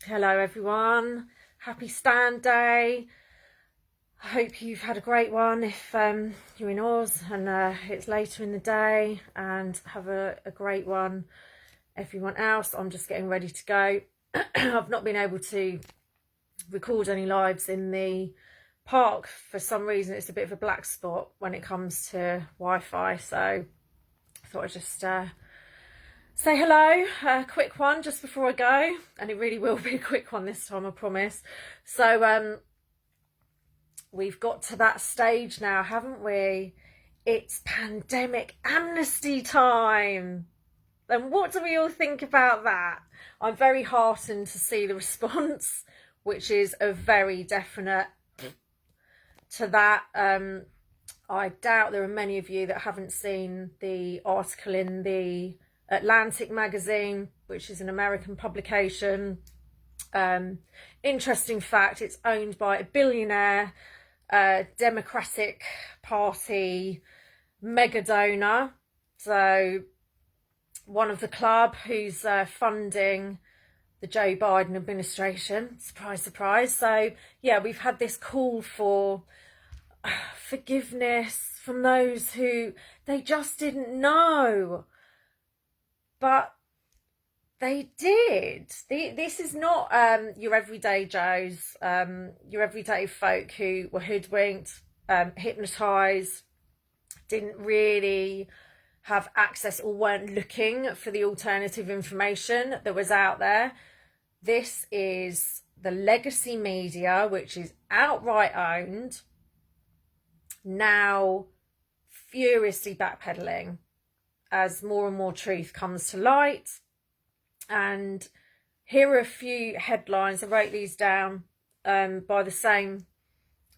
Hello everyone, happy stand day. I hope you've had a great one if you're in Oz and it's later in the day, and have a great one everyone else. I'm just getting ready to go. I've not been able to record any lives in the park for some reason. It's a bit of a black spot when it comes to Wi-Fi, so I thought I'd just say hello, a quick one just before I go, and it really will be a quick one this time, I promise. So we've got to that stage now, haven't we? It's pandemic amnesty time. And what do we all think about that? I'm very heartened to see the response, which is a very definite to that. I doubt there are many of you that haven't seen the article in the Atlantic magazine, which is an American publication. Interesting fact, it's owned by a billionaire Democratic Party mega donor, so one of the club who's funding the Joe Biden administration. Surprise, surprise. So yeah, we've had this call for forgiveness from those who they just didn't know. But they did. This is not your everyday Joes, your everyday folk who were hoodwinked, hypnotised, didn't really have access or weren't looking for the alternative information that was out there. This is the legacy media, which is outright owned, now furiously backpedaling as more and more truth comes to light. And here are a few headlines. I wrote these down by the same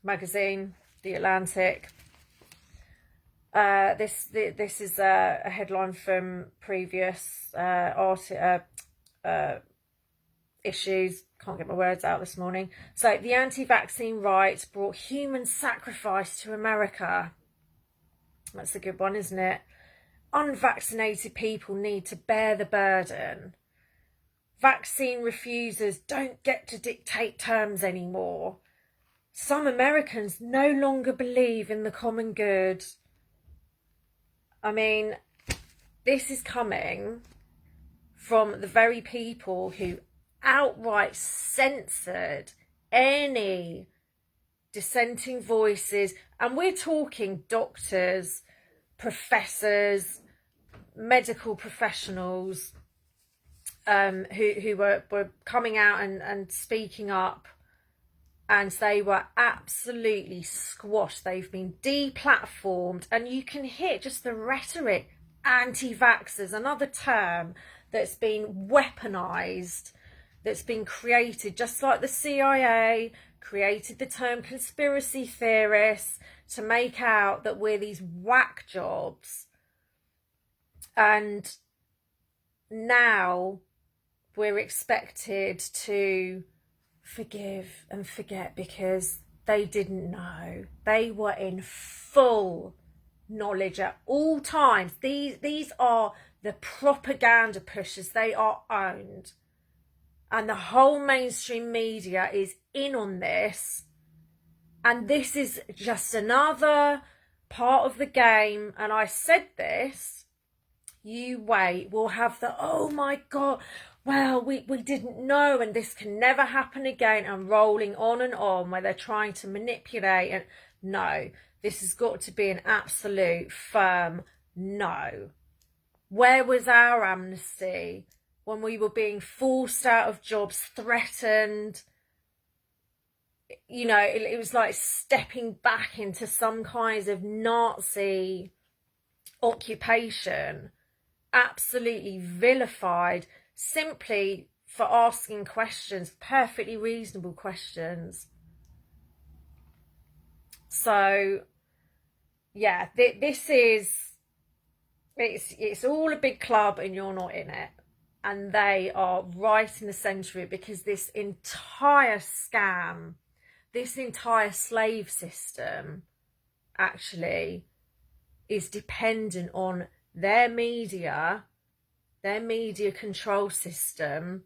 magazine, The Atlantic. This is a headline from previous issues. Can't get my words out this morning. So, the anti-vaccine right brought human sacrifice to America. That's a good one, isn't it? Unvaccinated people need to bear the burden. Vaccine refusers don't get to dictate terms anymore. Some Americans no longer believe in the common good. I mean, this is coming from the very people who outright censored any dissenting voices. And we're talking doctors, professors, medical professionals who were coming out and speaking up, and they were absolutely squashed. They've been deplatformed, and you can hear just the rhetoric. Anti-vaxxers, another term that's been weaponized, that's been created, just like the CIA created the term conspiracy theorists to make out that we're these whack jobs. And now we're expected to forgive and forget because they didn't know. They were in full knowledge at all times. These are the propaganda pushers. They are owned. And the whole mainstream media is in on this. And this is just another part of the game. And I said this, you wait, we'll have the, oh my God, well, we didn't know, and this can never happen again, and rolling on where they're trying to manipulate. And no, this has got to be an absolute firm no. Where was our amnesty when we were being forced out of jobs, threatened? You know, it was like stepping back into some kinds of Nazi occupation, absolutely vilified, simply for asking questions, perfectly reasonable questions. So, yeah, this is, it's all a big club and you're not in it. And they are right in the centre of it, because this entire scam, this entire slave system actually is dependent on their media control system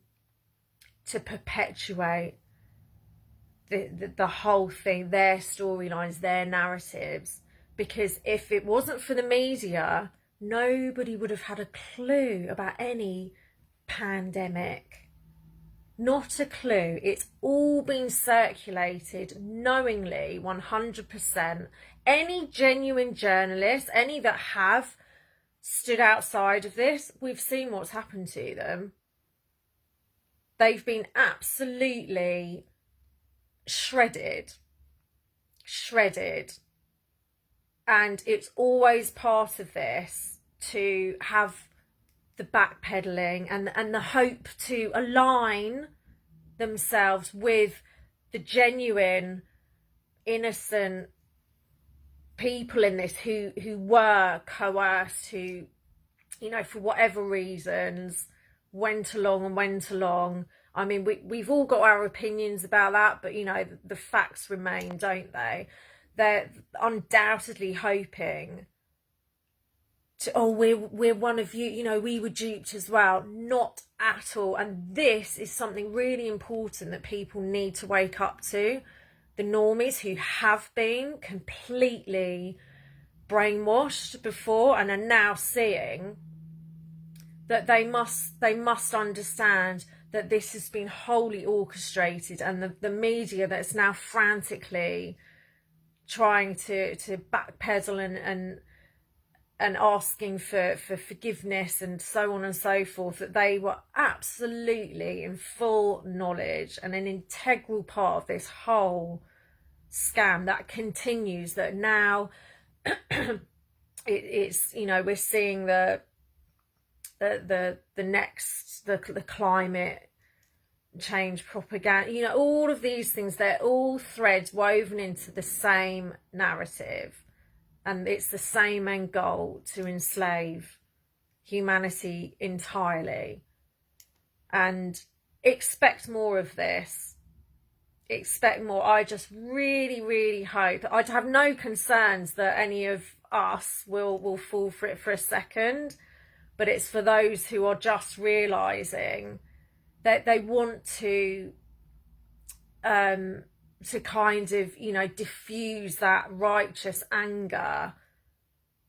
to perpetuate the whole thing, their storylines, their narratives. Because if it wasn't for the media, nobody would have had a clue about any pandemic. Not a clue. It's all been circulated knowingly, 100%. Any genuine journalists, any that have stood outside of this, we've seen what's happened to them. They've been absolutely shredded. And it's always part of this to have the backpedaling and the hope to align themselves with the genuine, innocent people in this who were coerced, who, you know, for whatever reasons went along. I mean, we've all got our opinions about that, but, you know, the facts remain, don't they? They're undoubtedly hoping to, oh, we're one of you, you know, we were duped as well. Not at all. And this is something really important that people need to wake up to. The normies who have been completely brainwashed before and are now seeing that they must understand that this has been wholly orchestrated, and the media that's now frantically trying to backpedal and asking for forgiveness and so on and so forth, that they were absolutely in full knowledge and an integral part of this whole scam that continues, that now it's, you know, we're seeing the climate change propaganda, you know, all of these things, they're all threads woven into the same narrative. And it's the same end goal, to enslave humanity entirely. And expect more of this. Expect more. I just really hope. I have no concerns that any of us will fall for it for a second. But it's for those who are just realising that they want to kind of, you know, diffuse that righteous anger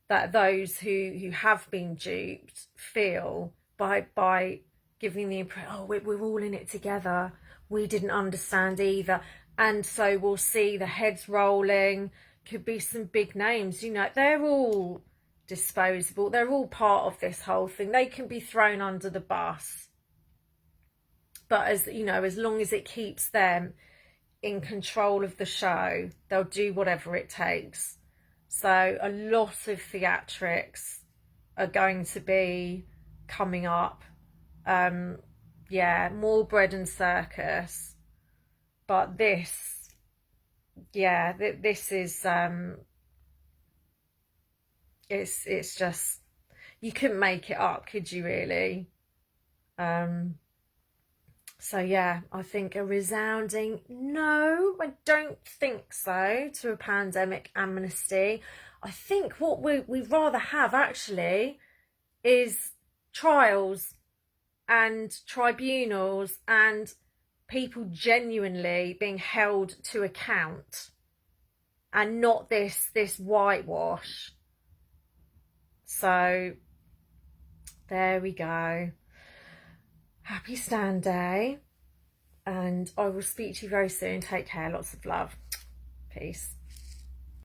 that those who have been duped feel by giving the impression, oh, we're all in it together, we didn't understand either. And so we'll see the heads rolling. Could be some big names, you know, they're all disposable, they're all part of this whole thing. They can be thrown under the bus, but, as you know, as long as it keeps them in control of the show, they'll do whatever it takes. So a lot of theatrics are going to be coming up. Yeah, more bread and circus. But this, yeah, this is it's just, you couldn't make it up, could you really? So yeah, I think a resounding no, I don't think so, to a pandemic amnesty. I think what we'd rather have actually is trials and tribunals and people genuinely being held to account, and not this whitewash. So there we go. Happy Stand Day, and I will speak to you very soon. Take care. Lots of love. Peace.